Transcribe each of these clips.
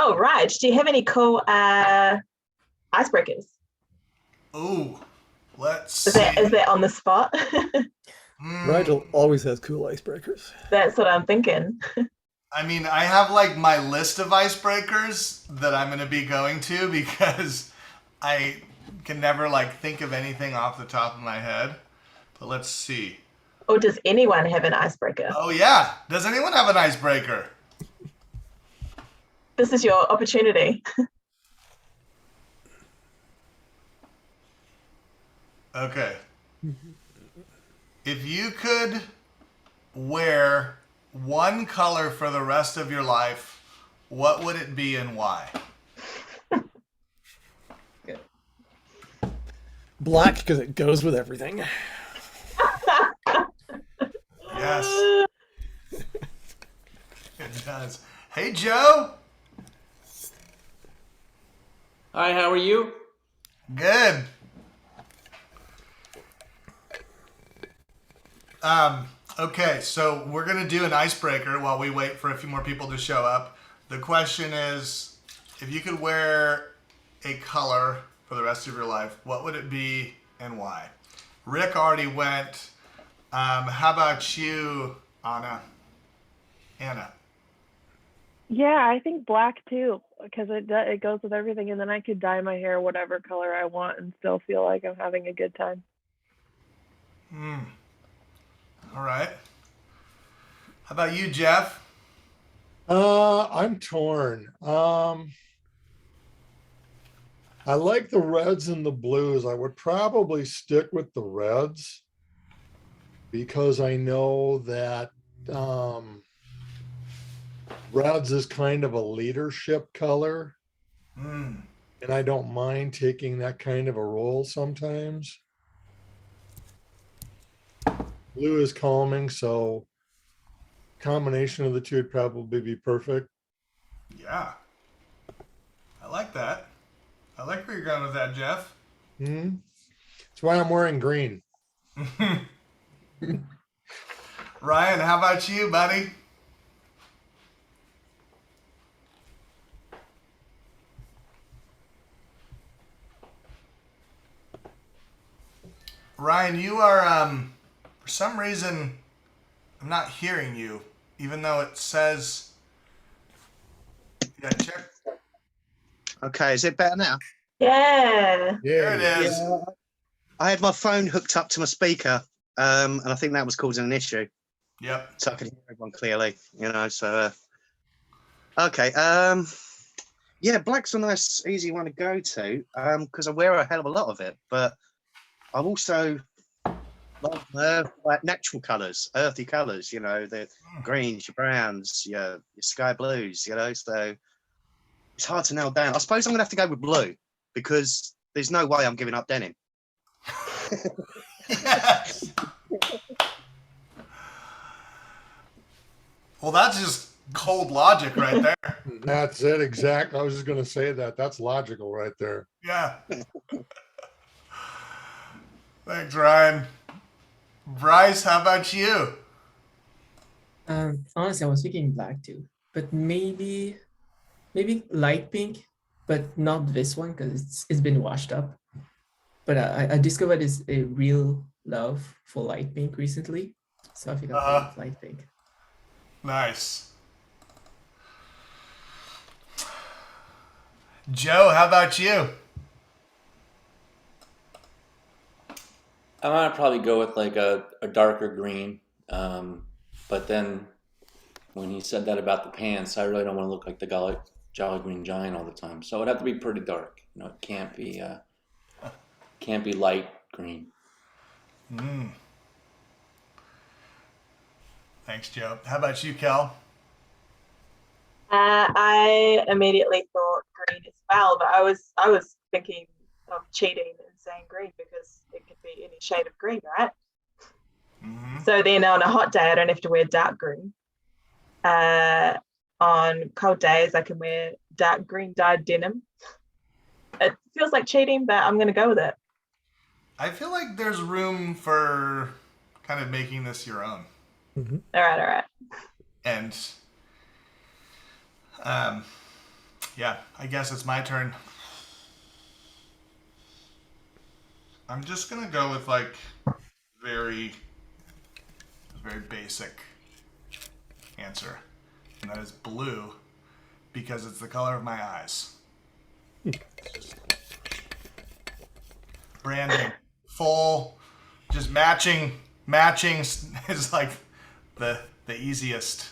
Oh, right. Do you have any cool icebreakers? Ooh, let's Is see. that on the spot? Rigel Hmm. always has cool icebreakers. That's what I'm thinking. I mean, I have like my list of icebreakers that I'm going to be going to because I can never like think of anything off the top of my head. But let's see. Or does anyone have an icebreaker? Oh yeah, does anyone have an icebreaker? This is your opportunity. Okay. If you could wear one color for the rest of your life, what would it be and why? Black because it goes with everything. Yes, it does. Hey, Joe. Hi, how are you? Good. Okay, so we're gonna do an icebreaker while we wait for a few more people to show up. The question is, if you could wear a color for the rest of your life, what would it be and why? Rick already went. How about you, Anna? Anna. Yeah, I think black too, because it goes with everything, and then I could dye my hair whatever color I want and still feel like I'm having a good time. All right. How about you, Jeff? I'm torn. I like the reds and the blues. I would probably stick with the reds because I know that reds is kind of a leadership color, Hmm. and I don't mind taking that kind of a role sometimes. Blue is calming, so combination of the two would probably be perfect. Yeah, I like that. I like where you're going with that, Jeff. Hmm. That's why I'm wearing green. Ryan, how about you, buddy? Ryan, you are for some reason I'm not hearing you, even though it says yeah, check. Okay, is it better now? Yeah. There it Yay. Yeah, is. I had my phone hooked up to my speaker, and I think that was causing an issue, Yep. so I could hear everyone clearly. So okay. Yeah, black's a nice, easy one to go to, because I wear a hell of a lot of it, but I'm also like natural colours, earthy colours. The greens, your browns, your sky blues. So it's hard to nail down. I suppose I'm gonna have to go with blue because there's no way I'm giving up denim. Yes. Well, that's just cold logic right there. That's it, exact. I was just gonna say that. That's logical right there. Yeah. Thanks, Ryan. Bryce, how about you? Honestly, I was thinking black too, but maybe light pink, but not this one because it's been washed up. But I discovered is a real love for light pink recently, so I think I'll go Uh, with light pink. nice. Joe, how about you? I'm gonna probably go with like a darker green. But then when he said that about the pants, I really don't want to look like the Jolly Green Giant all the time. So it'd have to be pretty dark. It can't be light green. Thanks, Joe. How about you, Kel? I immediately thought green as well, but I was thinking of cheating and saying green because it could be any shade of green, right? Mm-hmm. So then on a hot day, I don't have to wear dark green. Uh, on cold days, I can wear dark green dyed denim. It feels like cheating, but I'm going to go with it. I feel like there's room for kind of making this your own. Mhm. All right, all right. And um, Yeah, I guess it's my turn. I'm just gonna go with like very, very basic answer, and that is blue because it's the color of my eyes. Branding, full, just matching is like the easiest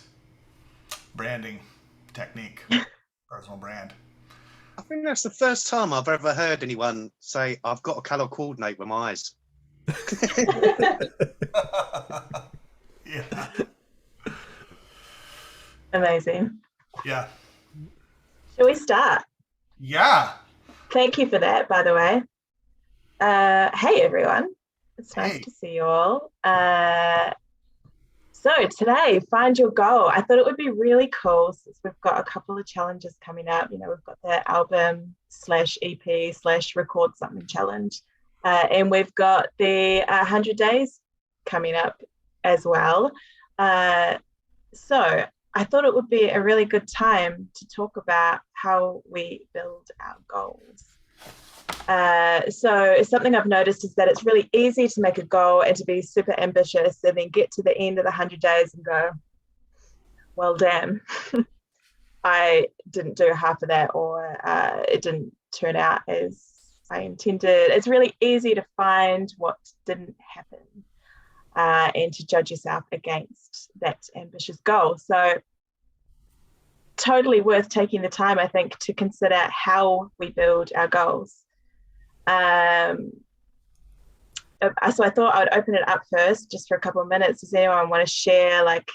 branding technique, personal brand. I think that's the first time I've ever heard anyone say, I've got to colour coordinate with my eyes. Yeah. Amazing. Yeah. Shall we start? Yeah. Thank you for that, by the way. Hey, everyone. It's nice Hey. to see you all. So today, find your goal. I thought it would be really cool since we've got a couple of challenges coming up. You know, we've got the album/EP/record something challenge. And we've got the 100 days coming up as well. So I thought it would be a really good time to talk about how we build our goals. So something I've noticed is that it's really easy to make a goal and to be super ambitious and then get to the end of the 100 days and go, well, damn, I didn't do half of that, or it didn't turn out as I intended. It's really easy to find what didn't happen and to judge yourself against that ambitious goal. So totally worth taking the time, I think, to consider how we build our goals. So I thought I would open it up first just for a couple of minutes. Does anyone want to share like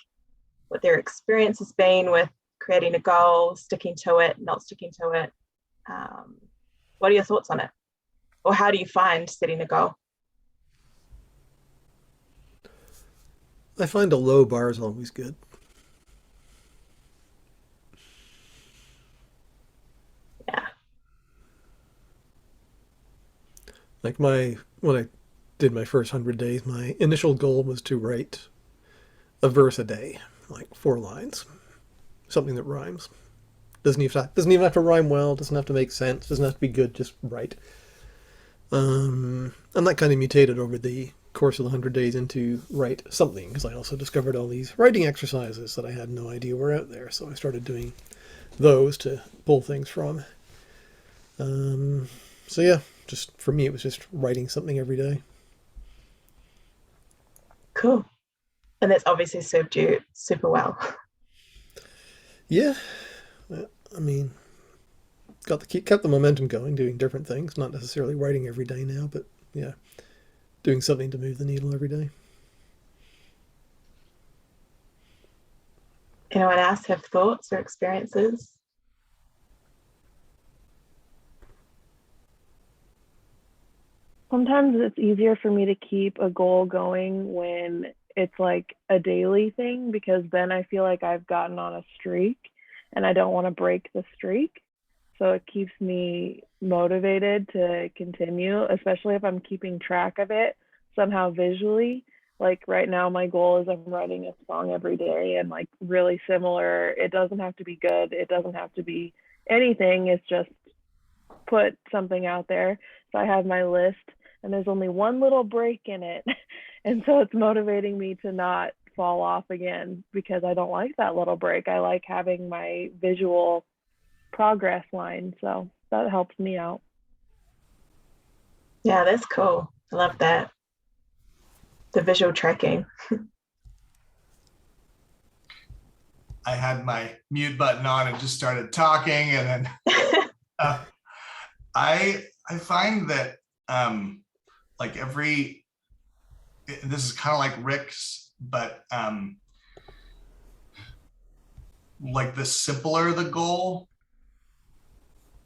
what their experience has been with creating a goal, sticking to it, not sticking to it? What are your thoughts on it? Or how do you find setting a goal? I find a low bar is always good. Yeah. Like when I did my first 100 days, my initial goal was to write a verse a day, like 4 lines, something that rhymes. Doesn't even have to rhyme well. Doesn't have to make sense. Doesn't have to be good. Just right. And that kind of mutated over the course of the 100 days into write something, because I also discovered all these writing exercises that I had no idea were out there. So I started doing those to pull things from. So yeah, just for me, it was just writing something every day. Cool. And that's obviously served you super well. Yeah, I mean, kept the momentum going, doing different things. Not necessarily writing every day now, but yeah, doing something to move the needle every day. Anyone else have thoughts or experiences? Sometimes it's easier for me to keep a goal going when it's like a daily thing, because then I feel like I've gotten on a streak and I don't want to break the streak. So it keeps me motivated to continue, especially if I'm keeping track of it somehow visually. Like right now, my goal is I'm writing a song every day, and like really similar. It doesn't have to be good. It doesn't have to be anything. It's just put something out there. So I have my list, and there's only one little break in it. And so it's motivating me to not fall off again, because I don't like that little break. I like having my visual progress line. So that helps me out. Yeah, that's cool. I love that. The visual tracking. I had my mute button on and just started talking, and then I find that like this is kind of like Rick's, but like the simpler the goal,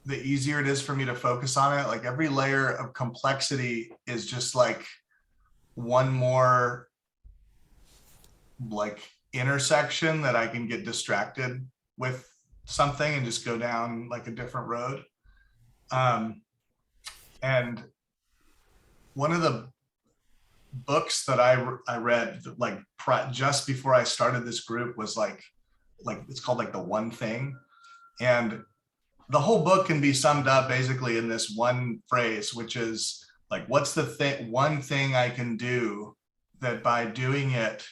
the easier it is for me to focus on it. Like every layer of complexity is just like one more like intersection that I can get distracted with something and just go down like a different road. And one of the books that I read like just before I started this group was like it's called like The One Thing. And the whole book can be summed up basically in this one phrase, which is like, what's the one thing I can do that by doing it,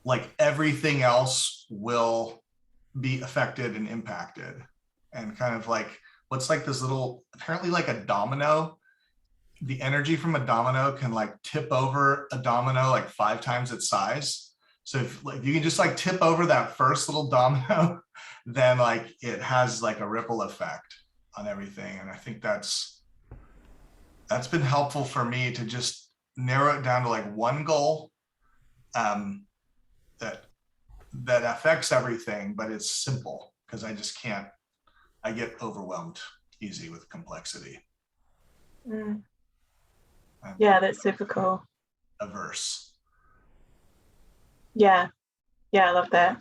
like everything else will be affected and impacted. And kind of like, what's like this little, apparently like a domino, the energy from a domino can like tip over a domino like 5 times its size. So if like you can just like tip over that first little domino, then like it has like a ripple effect on everything. And I think that's been helpful for me to just narrow it down to like one goal that affects everything, but it's simple because I just can't, I get overwhelmed easy with complexity. Yeah, that's super cool. Averse. Yeah, I love that.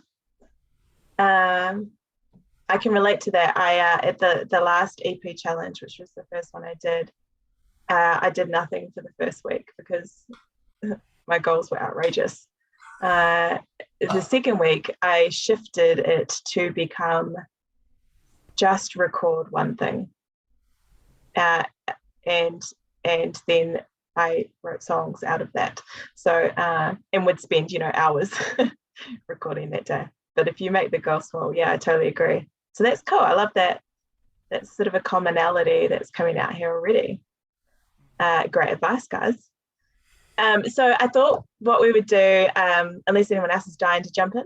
I can relate to that. I at the last EP challenge, which was the first one I did nothing for the first week because my goals were outrageous. The second week, I shifted it to become just record one thing, and then I wrote songs out of that. So and would spend hours recording that day. But if you make the goal small, yeah, I totally agree. So that's cool. I love that. That's sort of a commonality that's coming out here already. Great advice, guys. So I thought what we would do, unless anyone else is dying to jump in.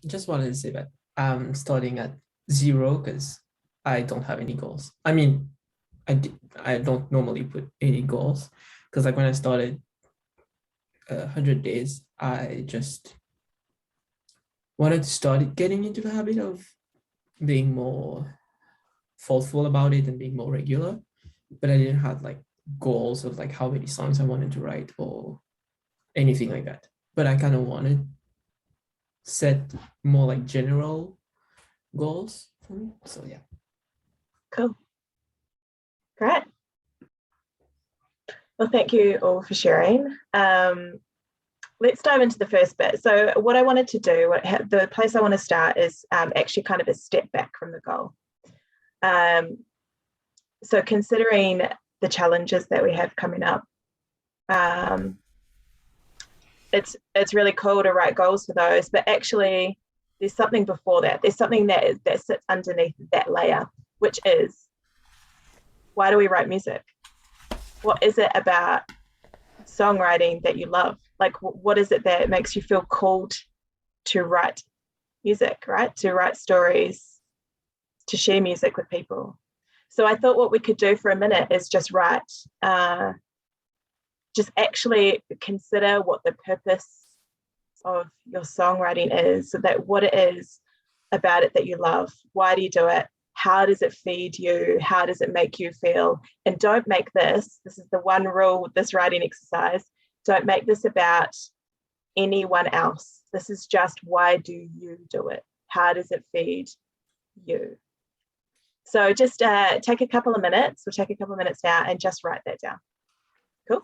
Just wanted to say that I'm starting at 0 because I don't have any goals. I mean, I don't normally put any goals because like when I started 100 days, I just wanted to start getting into the habit of being more thoughtful about it and being more regular, but I didn't have like goals of like how many songs I wanted to write or anything like that. But I kind of wanted set more like general goals for me. So yeah. Cool. Great. Well, thank you all for sharing. Let's dive into the first bit. So what I wanted to do, the place I want to start is actually kind of a step back from the goal. So considering the challenges that we have coming up, it's really cool to write goals for those, but actually there's something before that. There's something that sits underneath that layer, which is, why do we write music? What is it about songwriting that you love? Like, what is it that makes you feel called to write music, right? To write stories, to share music with people. So I thought what we could do for a minute is just write, just actually consider what the purpose of your songwriting is, so that what it is about it that you love. Why do you do it? How does it feed you? How does it make you feel? And don't make this is the one rule with this writing exercise, don't make this about anyone else. This is just, why do you do it? How does it feed you? So just take a couple of minutes. We'll take a couple of minutes now and just write that down. Cool.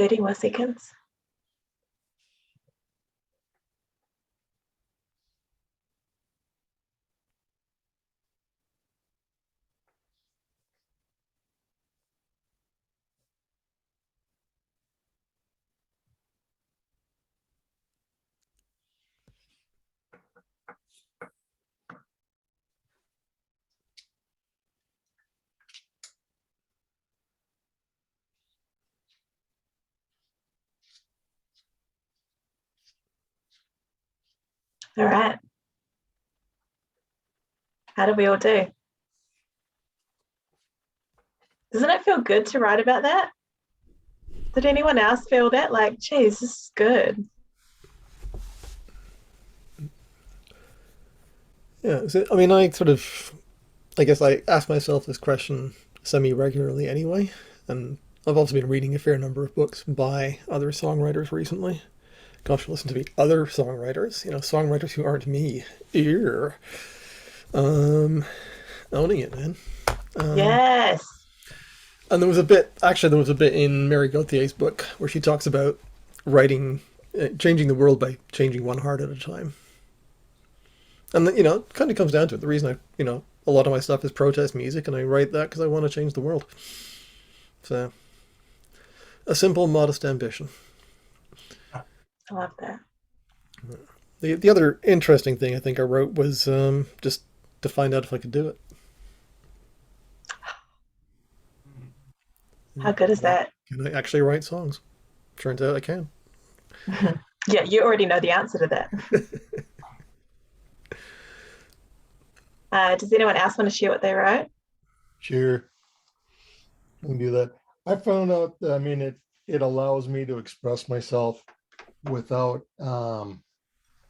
30 more seconds. All right. How did we all do? Doesn't it feel good to write about that? Did anyone else feel that? Like, geez, this is good. Yeah, so, I mean, I guess I ask myself this question semi-regularly anyway, and I've also been reading a fair number of books by other songwriters recently. Gosh, listen to me, other songwriters, songwriters who aren't me. Ear. Owning it, man. Yes. And there was a bit in Mary Gauthier's book where she talks about writing, changing the world by changing one heart at a time. And, it kind of comes down to it. The reason a lot of my stuff is protest music, and I write that because I want to change the world. So, a simple, modest ambition. I love that. The other interesting thing I think I wrote was just to find out if I could do it. How good is that? Can I actually write songs? Turns out I can. Yeah, you already know the answer to that. Does anyone else want to share what they wrote? Sure. I can do that. I found out that, it allows me to express myself without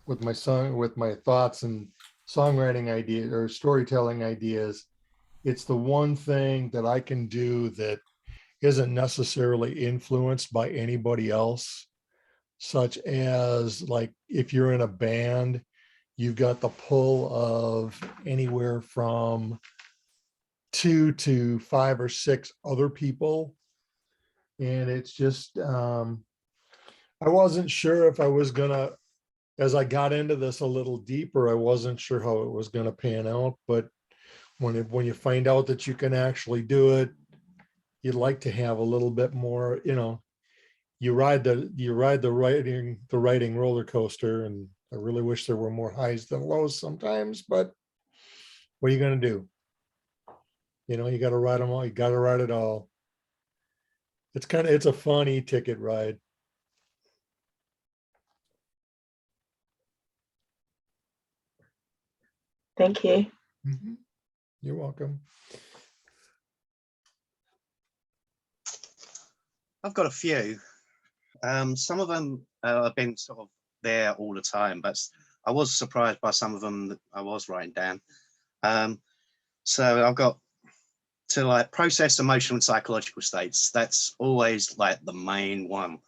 with my thoughts and songwriting ideas or storytelling ideas. It's the one thing that I can do that isn't necessarily influenced by anybody else, such as, like, if you're in a band, you've got the pull of anywhere from 2 to 5 or 6 other people. And it's just, I wasn't sure if I was gonna, as I got into this a little deeper, I wasn't sure how it was gonna pan out. But when you find out that you can actually do it, you'd like to have a little bit more, you ride the writing roller coaster, and I really wish there were more highs than lows sometimes, but what are you going to do? You got to ride them all. You got to ride it all. It's a funny ticket ride. Thank you. Mm-hmm. You're welcome. I've got a few. Some of them have been sort of there all the time, but I was surprised by some of them that I was writing down. So I've got to, like, process emotional and psychological states. That's always, like, the main one.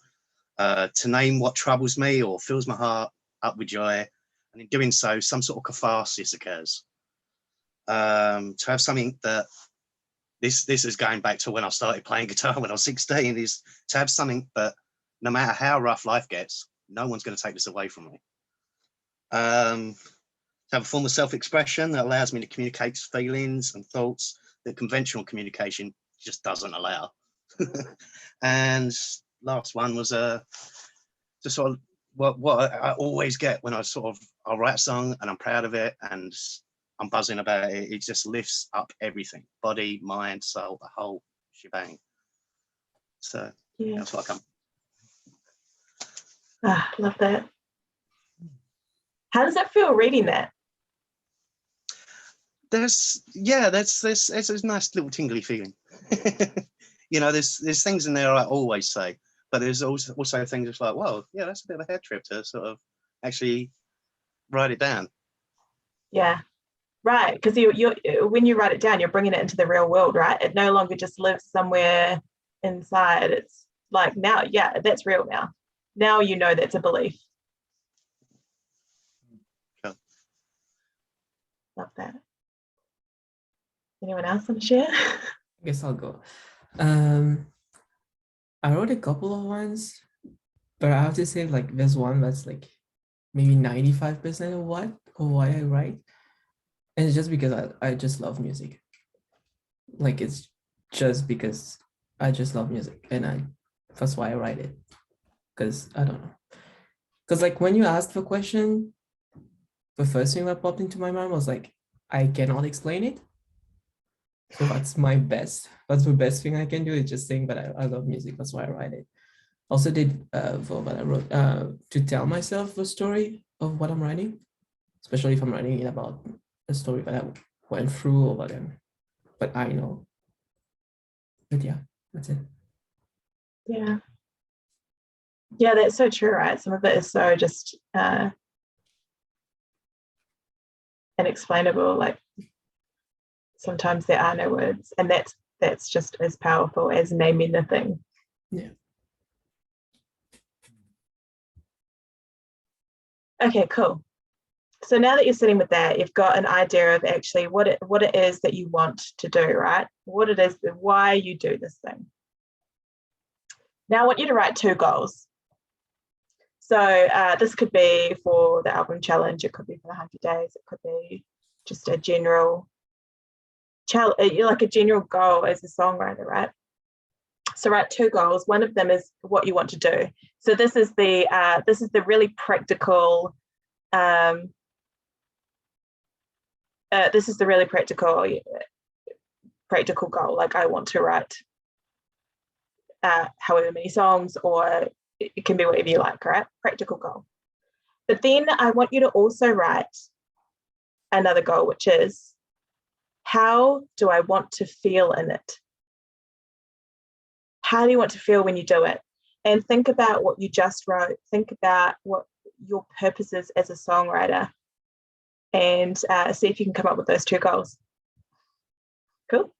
To name what troubles me or fills my heart up with joy, and in doing so, some sort of catharsis occurs. To have something that this is going back to when I started playing guitar when I was 16, is to have something that no matter how rough life gets, no one's going to take this away from me. To have a form of self-expression that allows me to communicate feelings and thoughts that conventional communication just doesn't allow. And last one was to sort of what I always get when I write a song and I'm proud of it and I'm buzzing about it. It just lifts up everything: body, mind, soul, the whole shebang. So Yeah. that's what I come. Love that. How does it feel reading that? It's a nice little tingly feeling. There's things in there I always say, but there's also things that's like, whoa, yeah, that's a bit of a head trip to sort of actually write it down. Yeah, right. Because you when you write it down, you're bringing it into the real world, right? It no longer just lives somewhere inside. It's like, now, yeah, that's real now. Now you know that's a belief. Cool. Love that. Anyone else want to share? I guess I'll go. I wrote a couple of ones, but I have to say like there's one that's like maybe 95% of why I write. And it's just because I just love music. Like it's just because I just love music and that's why I write it. Because I don't know. Because like when you asked the question, the first thing that popped into my mind was like, I cannot explain it. So that's my best. That's the best thing I can do is just saying that I love music. That's why I write it. Also did for what I wrote to tell myself the story of what I'm writing, especially if I'm writing it about a story that I went through or whatever. But I know. But yeah, that's it. Yeah. Yeah, that's so true, right? Some of it is so just inexplainable. Like sometimes there are no words, and that's just as powerful as naming the thing. Yeah. Okay, cool. So now that you're sitting with that, you've got an idea of actually what it is that you want to do, right? What it is, why you do this thing. Now I want you to write 2 goals. So this could be for the album challenge, it could be for the 100 days, it could be just a general challenge, like a general goal as a songwriter, right? So write 2 goals. One of them is what you want to do. So this is the really practical. This is the really practical goal. Like I want to write however many songs, or it can be whatever you like, right? Practical goal. But then I want you to also write another goal, which is how do I want to feel in it? How do you want to feel when you do it? And think about what you just wrote. Think about what your purpose is as a songwriter, and see if you can come up with those 2 goals. Cool.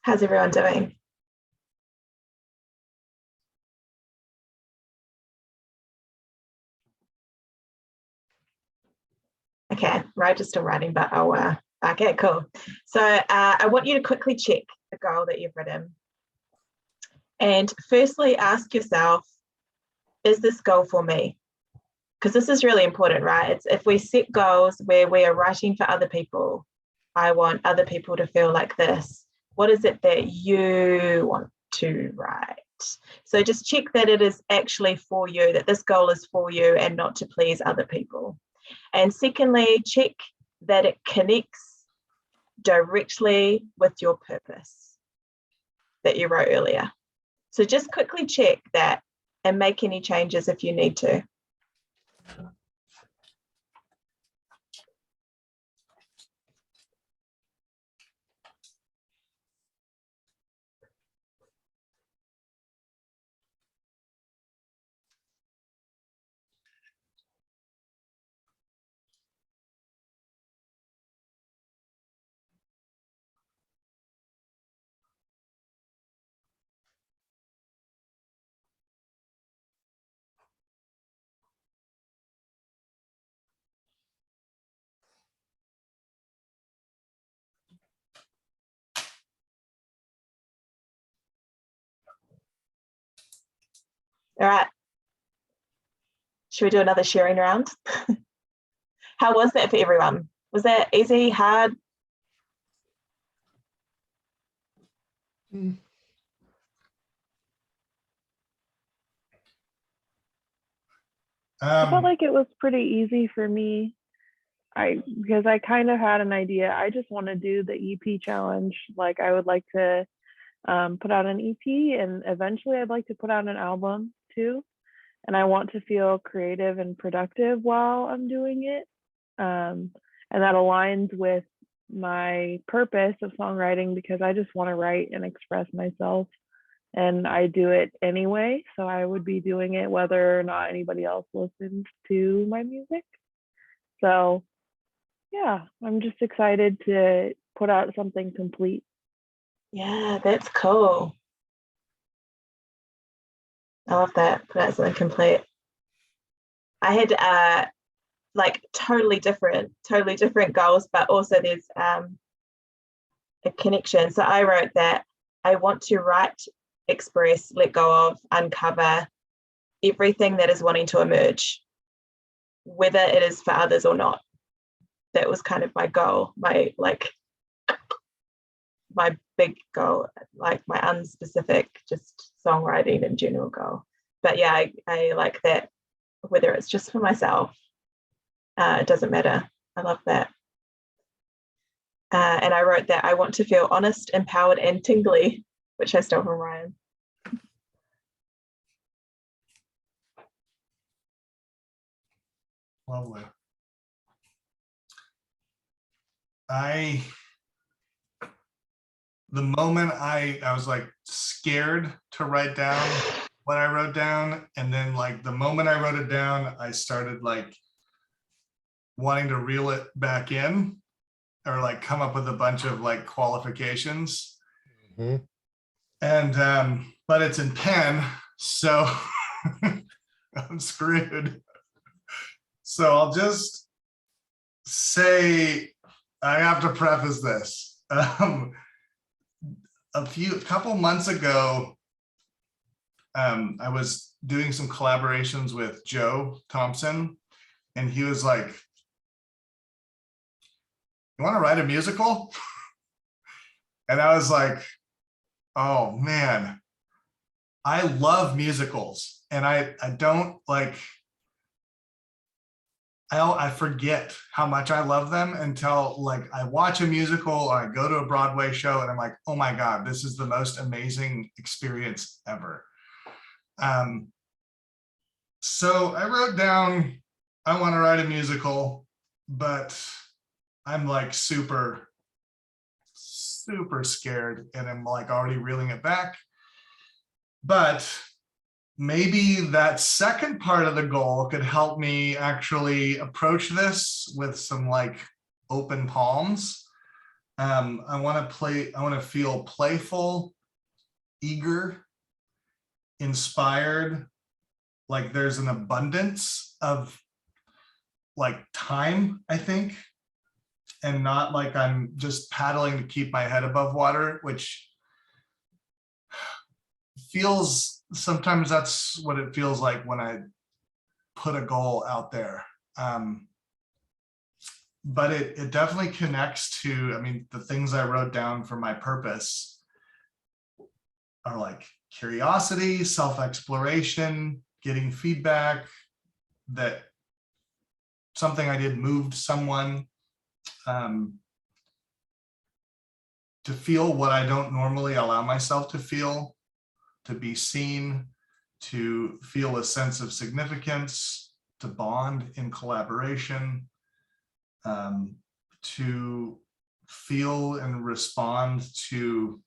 How's everyone doing? Okay, right, just still writing, but I'll, okay, cool. So I want you to quickly check the goal that you've written. And firstly, ask yourself, is this goal for me? Because this is really important, right? It's if we set goals where we are writing for other people, I want other people to feel like this. What is it that you want to write? So just check that it is actually for you, that this goal is for you and not to please other people. And secondly, check that it connects directly with your purpose that you wrote earlier. So just quickly check that and make any changes if you need to. All right. Should we do another sharing round? How was that for everyone? Was that easy, hard? I felt like it was pretty easy for me. Because I kind of had an idea. I just want to do the EP challenge. Like I would like to put out an EP, and eventually I'd like to put out an album too. And I want to feel creative and productive while I'm doing it. And that aligns with my purpose of songwriting because I just want to write and express myself. And I do it anyway. So I would be doing it whether or not anybody else listens to my music. So yeah, I'm just excited to put out something complete. Yeah, that's cool. I love that. Put out something complete. I had like totally different goals, but also there's a connection. So I wrote that I want to write, express, let go of, uncover everything that is wanting to emerge, whether it is for others or not. That was kind of my goal, my big goal, like my unspecific, just songwriting in general goal. But yeah, I like that, whether it's just for myself, it doesn't matter. I love that. And I wrote that I want to feel honest, empowered, and tingly, which I stole from Ryan. Lovely. The moment I was like scared to write down what I wrote down, and then like the moment I wrote it down, I started like wanting to reel it back in or like come up with a bunch of like qualifications. Mhm. And but it's in pen, so I'm screwed. So I'll just say, I have to preface this. A couple months ago, I was doing some collaborations with Joe Thompson, and he was like, "You want to write a musical?" And I was like, "Oh man, I love musicals, and I don't like." I forget how much I love them until like I watch a musical or I go to a Broadway show and I'm like, oh my God, this is the most amazing experience ever. So I wrote down, I want to write a musical, but I'm like super scared and I'm like already reeling it back. But maybe that second part of the goal could help me actually approach this with some like open palms. I want to feel playful, eager, inspired, like there's an abundance of like time, I think, and not like I'm just paddling to keep my head above water, which feels, sometimes that's what it feels like when I put a goal out there. But it definitely connects to, I mean, the things I wrote down for my purpose are like curiosity, self-exploration, getting feedback, that something I did moved someone, to feel what I don't normally allow myself to feel, to be seen, to feel a sense of significance, to bond in collaboration, to feel and respond to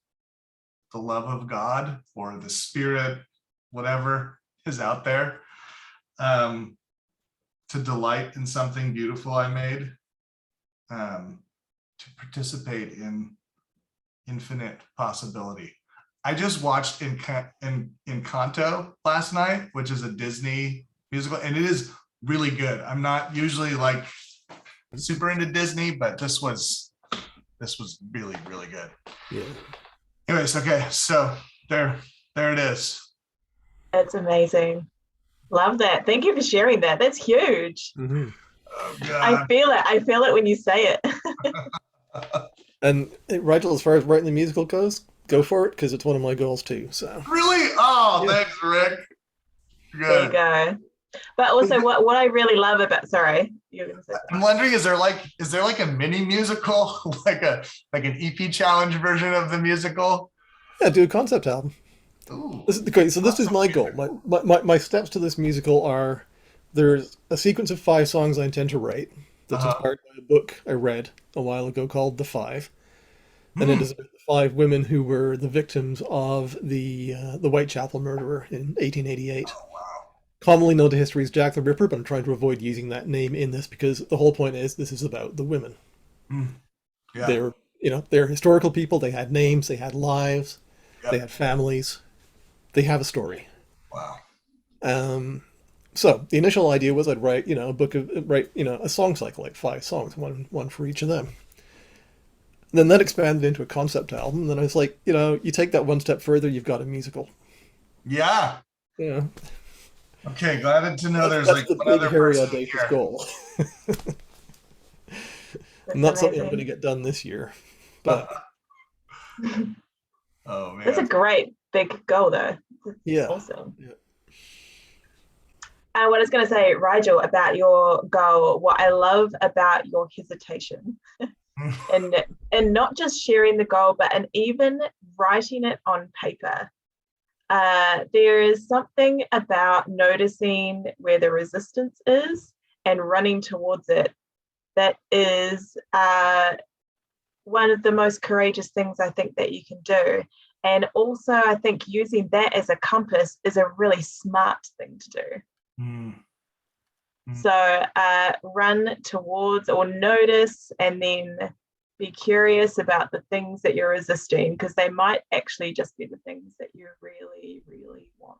the love of God or the spirit, whatever is out there, to delight in something beautiful I made, to participate in infinite possibility. I just watched Encanto last night, which is a Disney musical, and it is really good. I'm not usually like super into Disney, but this was really, really good. Yeah. Anyways, okay, so there it is. That's amazing. Love that. Thank you for sharing that. That's huge. Mm-hmm. Oh I God. feel it. I feel it when you say it. And Rigel, as far as writing the musical goes, go for it, because it's one of my goals too. So Really? Oh, Yeah. thanks, Rick. There you Good. go. But also what I really love about, sorry, you were gonna say I'm something. wondering, is there like a mini musical, like an EP challenge version of the musical? yeah, do a concept album. Ooh. Okay, so this is my goal. My steps to this musical are: there's a sequence of 5 songs I intend to write that's Uh-huh. inspired by a book I read a while ago called The Five, and it Hmm. is about the 5 women who were the victims of the Whitechapel murderer in 1888. Oh, wow. Commonly known to history as Jack the Ripper, but I'm trying to avoid using that name in this because the whole point is this is about the women. Hmm. Yeah. They're historical people. They had names. They had lives. They Yep. had families. They have a story. Wow. So the initial idea was I'd write, a song cycle, like 5 songs, one for each of them. And then that expanded into a concept album. And then I was like, you take that one step further, you've got a musical. Yeah. Yeah, Okay, glad to know there's that's like the one big, other hairy, person audacious here. goal. That's Not something I'm amazing. going to get done this year, but Oh That's a man. great big goal though. yeah. Awesome. Yeah. What I was going to say, Rigel, about your goal, what I love about your hesitation and not just sharing the goal, but and even writing it on paper. There is something about noticing where the resistance is and running towards it that is one of the most courageous things I think that you can do. And also, I think using that as a compass is a really smart thing to do. Hmm. So run towards or notice and then be curious about the things that you're resisting, because they might actually just be the things that you really, really want.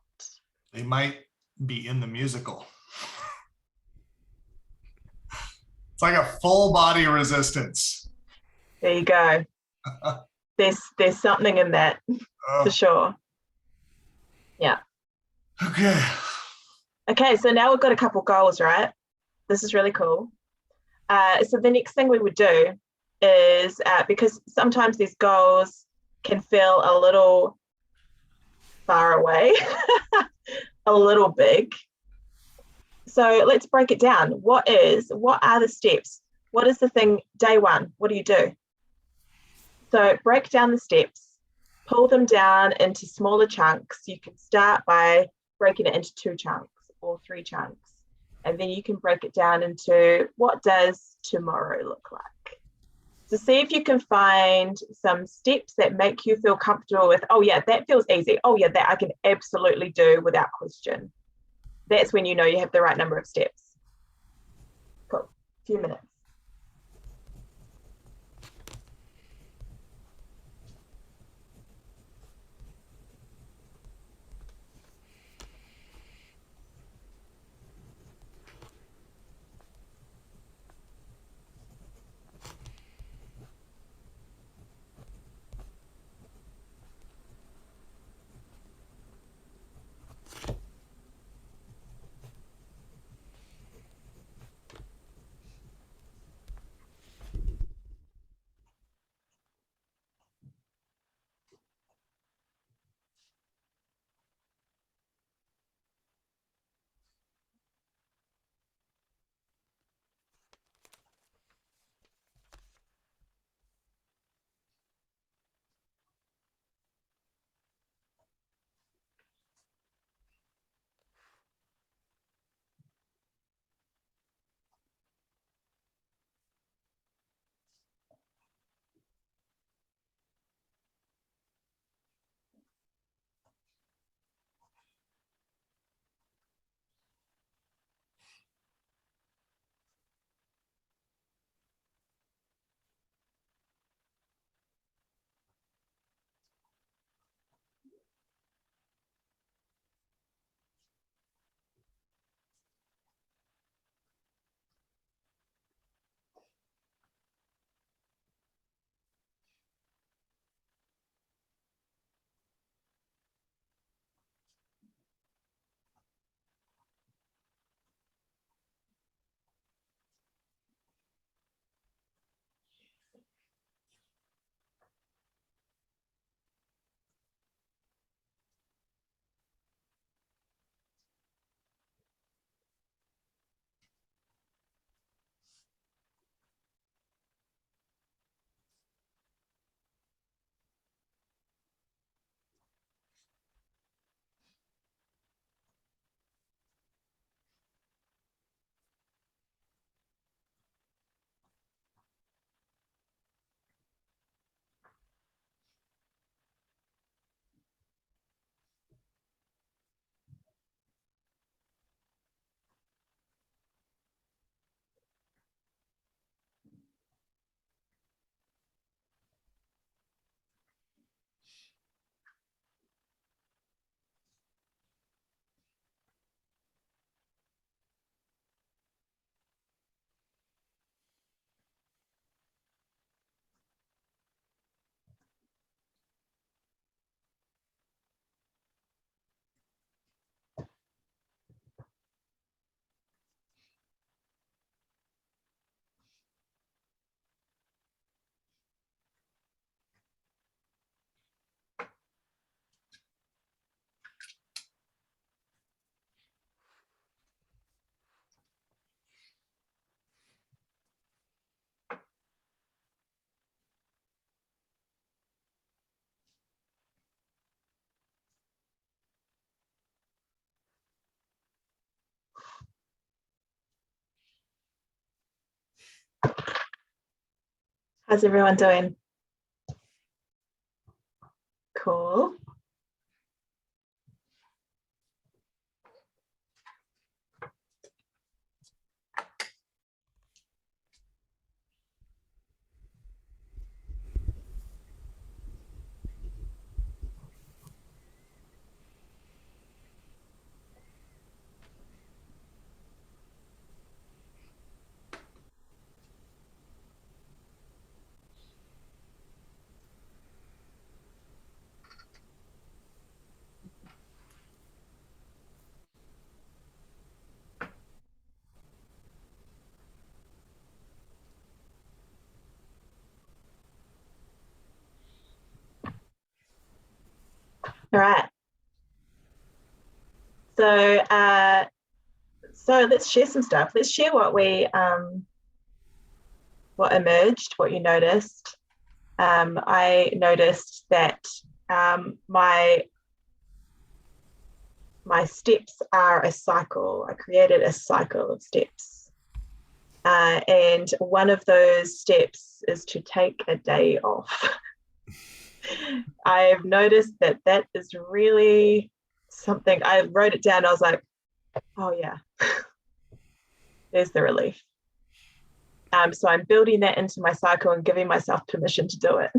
They might be in the musical. It's like a full body resistance. There you go. There's something in that for sure. Yeah. Okay. Okay, so now we've got a couple goals, right? This is really cool. So the next thing we would do is, because sometimes these goals can feel a little far away, a little big. So let's break it down. What are the steps? What is the thing, day one? What do you do? So break down the steps, pull them down into smaller chunks. You can start by breaking it into 2 chunks or 3 chunks. And then you can break it down into what does tomorrow look like. So see if you can find some steps that make you feel comfortable with, oh yeah, that feels easy. Oh yeah, that I can absolutely do without question. That's when you know you have the right number of steps. Cool. A few minutes. How's everyone doing? Cool. All right. So let's share some stuff. Let's share what what emerged, what you noticed. I noticed that my steps are a cycle. I created a cycle of steps. And one of those steps is to take a day off. I've noticed that that is really something. I wrote it down. I was like, oh yeah, there's the relief. So I'm building that into my cycle and giving myself permission to do it.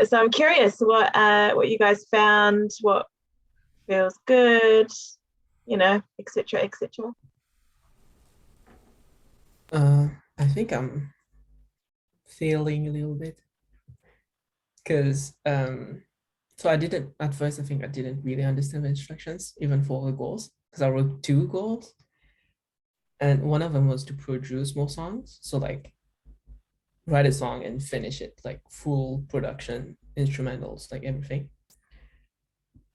So I'm curious what you guys found, what feels good, etc., etc. I think I'm failing a little bit because so I didn't at first. I think I didn't really understand the instructions even for the goals because I wrote 2 goals, and one of them was to produce more songs. So like write a song and finish it, like full production, instrumentals, like everything.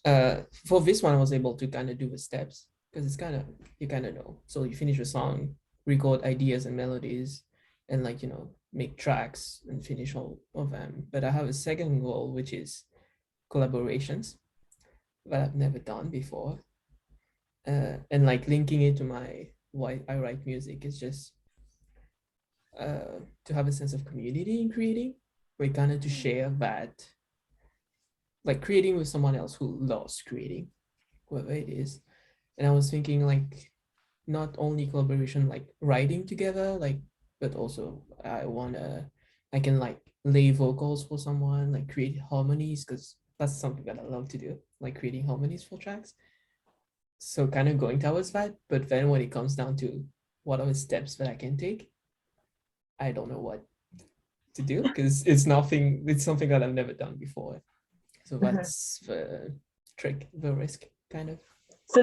For this one, I was able to kind of do the steps because it's you kind of know. So you finish a song, record ideas and melodies, and like make tracks and finish all of them. But I have a second goal, which is collaborations that I've never done before, and like linking it to my why I write music is just to have a sense of community in creating, where kind of to share that, like creating with someone else who loves creating, whatever it is. And I was thinking like not only collaboration, like writing together, like, but also I can like lay vocals for someone, like create harmonies, because that's something that I love to do, like creating harmonies for tracks. So kind of going towards that. But then when it comes down to what are the steps that I can take, I don't know what to do because it's something that I've never done before. So that's the trick, the risk, kind of. So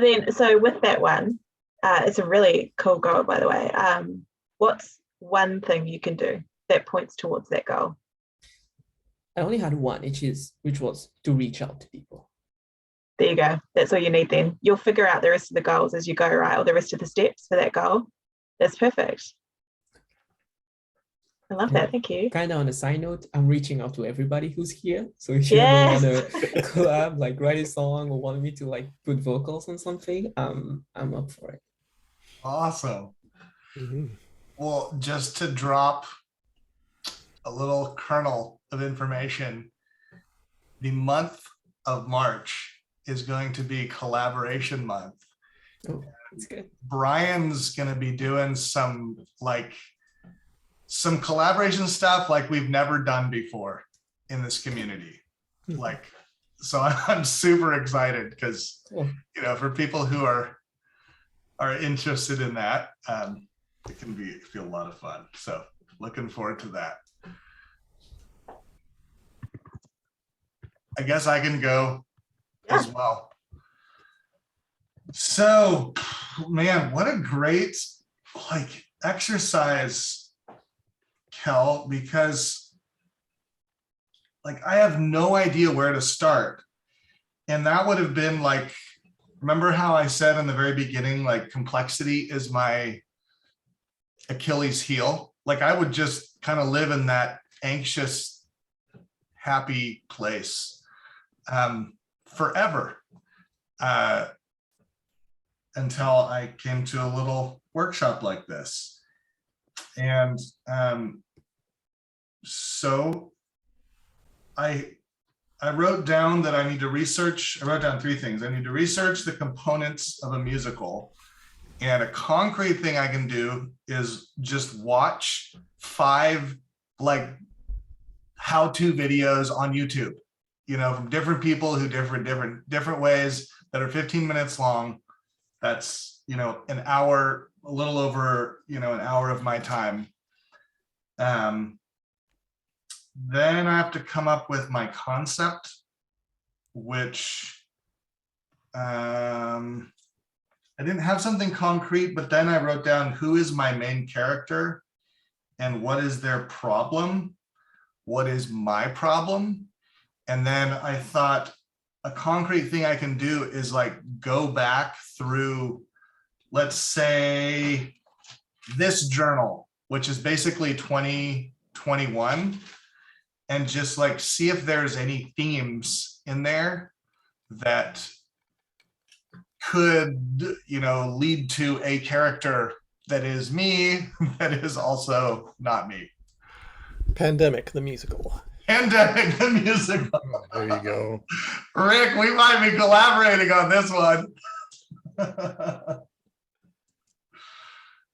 with that one, it's a really cool goal, by the way. What's one thing you can do that points towards that goal? I only had one, which was to reach out to people. There you go. That's all you need then. You'll figure out the rest of the goals as you go, right? Or the rest of the steps for that goal. That's perfect. I love that. Thank you. Kind of on a side note, I'm reaching out to everybody who's here. So if you ever want to collab, like write a song or want me to like put vocals on something, I'm up for it. Awesome. Mm-hmm. Well, just to drop a little kernel of information, the month of March is going to be collaboration month. Oh, that's good. Brian's going to be doing some collaboration stuff like we've never done before in this community. So I'm super excited because, for people who are interested in that, it can feel a lot of fun. So looking forward to that. I guess I can go as well. So, man, what a great exercise, Kel, because I have no idea where to start. And that would have been remember how I said in the very beginning, complexity is my Achilles heel. I would just kind of live in that anxious, happy place forever until I came to a little workshop like this. And so I wrote down that I need to research. I wrote down three things. I need to research the components of a musical. And a concrete thing I can do is just watch 5 like how-to videos on YouTube, from different people who different ways that are 15 minutes long. That's, an hour, a little over, an hour of my time. Then I have to come up with my concept, which I didn't have something concrete, but then I wrote down who is my main character and what is their problem, what is my problem. And then I thought a concrete thing I can do is like go back through, let's say, this journal, which is basically 2021, and just like see if there's any themes in there that could, lead to a character that is me, that is also not me. Pandemic, the musical. Pandemic, the musical. Oh, there you go. Rick, we might be collaborating on this one.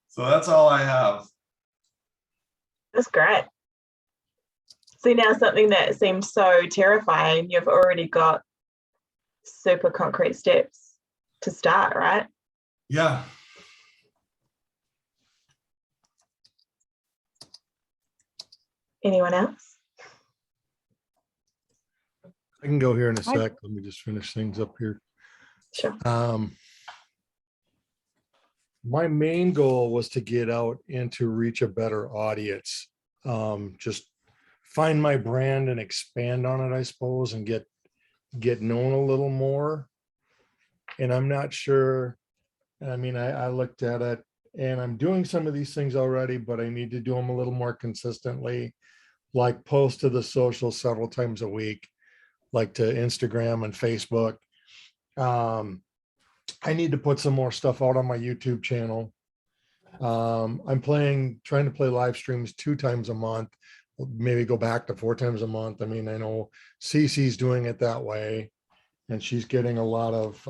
So that's all I have. That's great. See, now something that seems so terrifying, you've already got super concrete steps to start, right? Yeah. Anyone else? I can go here in a sec. Let me just finish things up here. Sure. My main goal was to get out and to reach a better audience. Just find my brand and expand on it, I suppose, and get known a little more. And I'm not sure. I mean, I looked at it and I'm doing some of these things already, but I need to do them a little more consistently, like post to the social several times a week, like to Instagram and Facebook. I need to put some more stuff out on my YouTube channel. I'm trying to play live streams 2 times a month, maybe go back to 4 times a month. I mean, I know Cece's doing it that way, and she's getting a lot of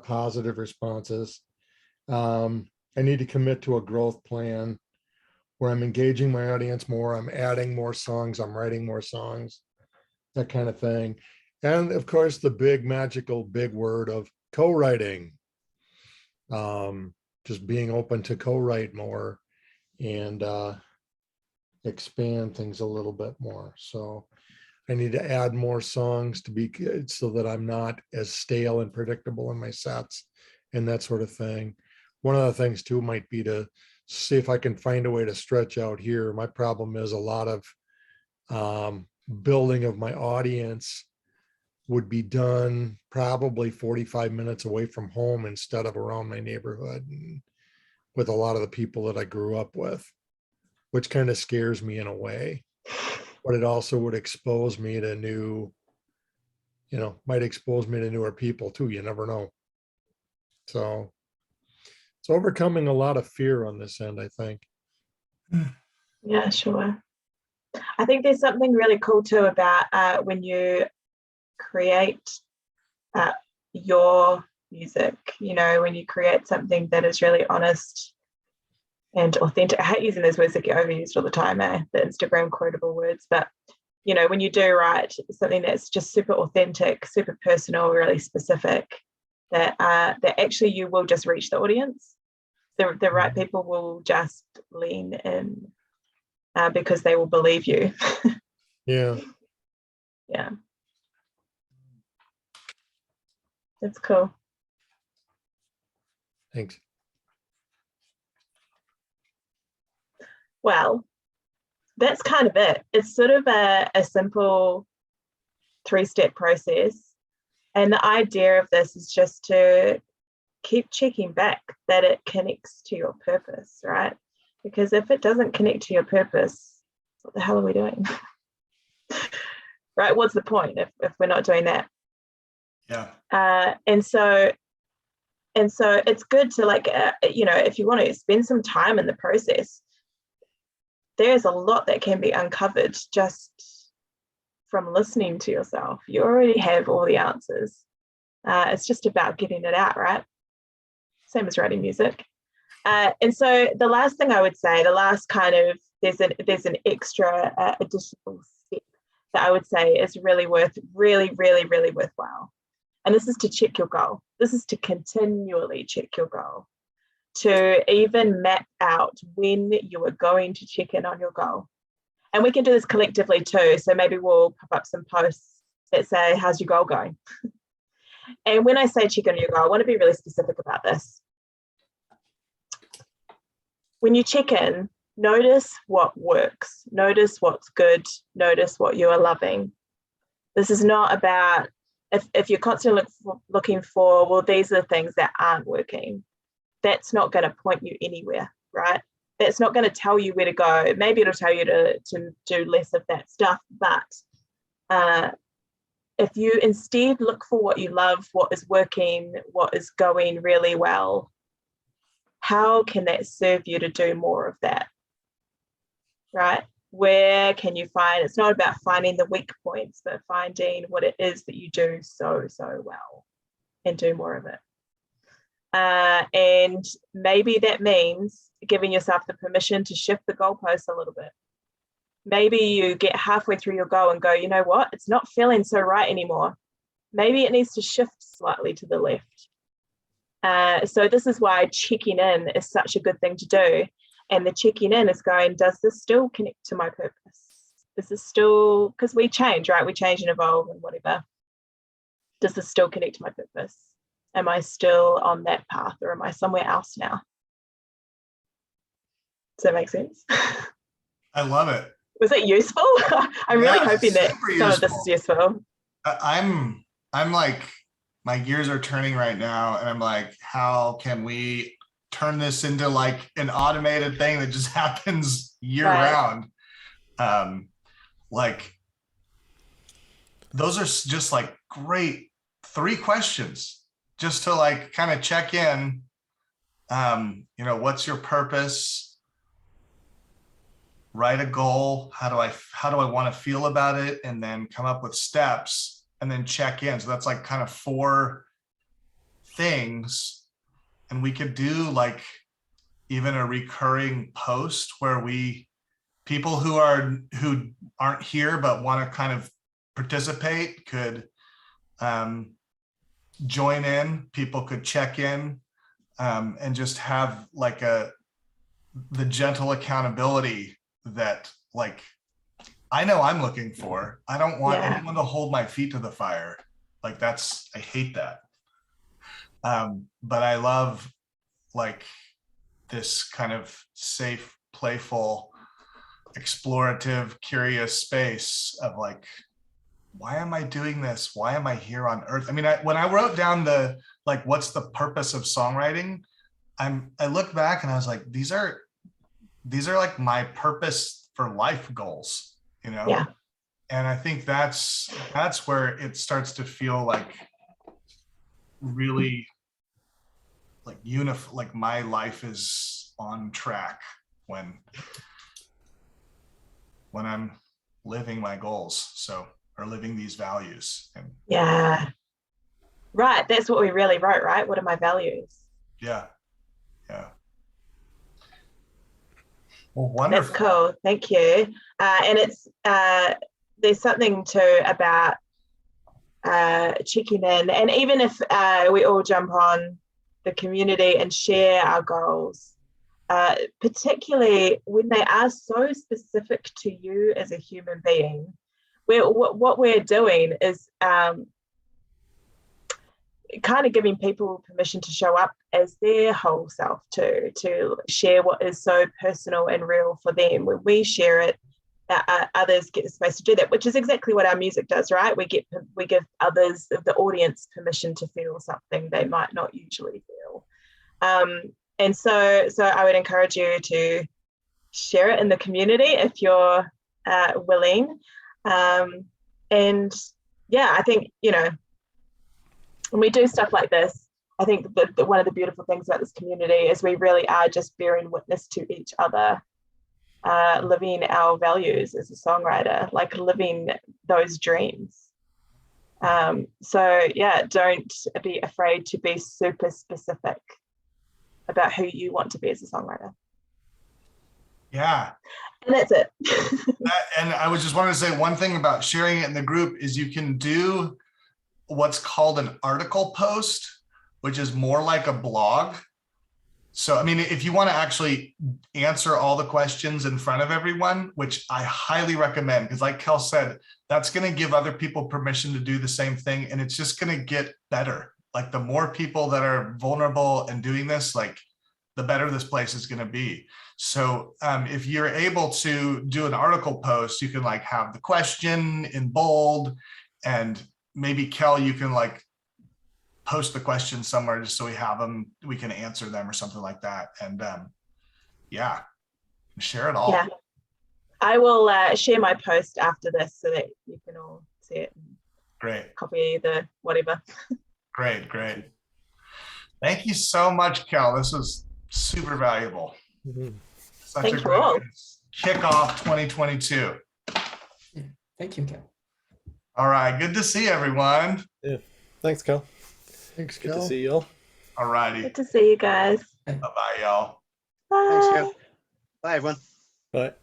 positive responses. I need to commit to a growth plan where I'm engaging my audience more. I'm adding more songs. I'm writing more songs, that kind of thing. And of course, the big magical big word of co-writing. Just being open to co-write more and expand things a little bit more. So I need to add more songs to be good so that I'm not as stale and predictable in my sets and that sort of thing. One of the things too might be to see if I can find a way to stretch out here. My problem is a lot of building of my audience would be done probably 45 minutes away from home instead of around my neighborhood and with a lot of the people that I grew up with, which kind of scares me in a way. But it also would expose me to might expose me to newer people too. You never know. So it's overcoming a lot of fear on this end, I think. Yeah, sure. I think there's something really cool too about when you create your music, when you create something that is really honest and authentic. I hate using those words that get overused all the time, the Instagram quotable words, but when you do write something that's just super authentic, super personal, really specific, that actually you will just reach the audience. The right people will just lean in because they will believe you. Yeah. Yeah. That's cool. Thanks. Well, that's kind of it. It's sort of a simple 3-step process. And the idea of this is just to keep checking back that it connects to your purpose, right? Because if it doesn't connect to your purpose, what the hell are we doing? Right? What's the point if we're not doing that? Yeah. And so And so it's good to like, if you want to spend some time in the process, there's a lot that can be uncovered just from listening to yourself. You already have all the answers. It's just about getting it out, right? Same as writing music. And so the last thing I would say, the last kind of, there's an extra additional step that I would say is really, really worthwhile. And this is to check your goal. This is to continually check your goal, to even map out when you are going to check in on your goal. And we can do this collectively too. So maybe we'll pop up some posts that say, how's your goal going? And when I say check in on your goal, I want to be really specific about this. When you check in, notice what works, notice what's good, notice what you are loving. This is not about, if you're constantly looking for, well, these are the things that aren't working, that's not going to point you anywhere, right? That's not going to tell you where to go. Maybe it'll tell you to do less of that stuff, but if you instead look for what you love, what is working, what is going really well, how can that serve you to do more of that, right? Where can you find, it's not about finding the weak points, but finding what it is that you do so well and do more of it. And maybe that means giving yourself the permission to shift the goalposts a little bit. Maybe you get halfway through your goal and go, you know what, it's not feeling so right anymore. Maybe it needs to shift slightly to the left. So this is why checking in is such a good thing to do. And the checking in is going, does this still connect to my purpose? Is this still, because we change, right? We change and evolve and whatever. Does this still connect to my purpose? Am I still on that path, or am I somewhere else now? Does that make sense? I love it. Was it useful? I'm really hoping that some of this is useful. I'm like, my gears are turning right now, and I'm like, how can we turn this into like an automated thing that just happens year round? Like, those are just like great 3 questions just to like kind of check in. What's your purpose? Write a goal. How do I want to feel about it? And then come up with steps and then check in. So that's like kind of 4 things. And we could do like even a recurring post where people who aren't here but want to kind of participate could join in. People could check in and just have like the gentle accountability that like I know I'm looking for. I don't want anyone to hold my feet to the fire. Like I hate that. But I love like this kind of safe, playful, explorative, curious space of like, why am I doing this? Why am I here on earth? I mean, when I wrote down what's the purpose of songwriting, I look back and I was like, these are like my purpose for life goals, Yeah. And I think that's where it starts to feel like really like like my life is on track when I'm living my goals, or living these values. And right, that's what we really wrote, right? What are my values? Yeah. Well, wonderful. That's cool. Thank you. And it's there's something too about checking in, and even if we all jump on the community and share our goals, particularly when they are so specific to you as a human being, what we're doing is kind of giving people permission to show up as their whole self too, to share what is so personal and real for them. When we share it, others get the space to do that, which is exactly what our music does, right? We give others, the audience, permission to feel something they might not usually feel. And so I would encourage you to share it in the community if you're willing. And yeah, I think, when we do stuff like this, I think that one of the beautiful things about this community is we really are just bearing witness to each other, living our values as a songwriter, like living those dreams. So yeah, don't be afraid to be super specific about who you want to be as a songwriter. Yeah. And that's it. And I was just wanting to say one thing about sharing it in the group is you can do what's called an article post, which is more like a blog. So, I mean, if you want to actually answer all the questions in front of everyone, which I highly recommend, because like Kel said, that's going to give other people permission to do the same thing. And it's just going to get better. Like the more people that are vulnerable and doing this, like the better this place is going to be. So if you're able to do an article post, you can like have the question in bold, and maybe Kel, you can like post the question somewhere just so we have them, we can answer them or something like that. And yeah, share it all. Yeah, I will share my post after this so that you can all see it. Great. Copy the whatever. Great. Thank you so much, Kel. This was super valuable. Mhm. Such Thank a you great all. kickoff 2022. Yeah. Thank you, Kel. All right, good to see everyone. Yeah. Thanks, Kel. Thanks, Good to Kel. see y'all. All righty. Good to see you guys. Bye-bye, y'all. Bye. Thanks, Kel. Bye, everyone. Bye.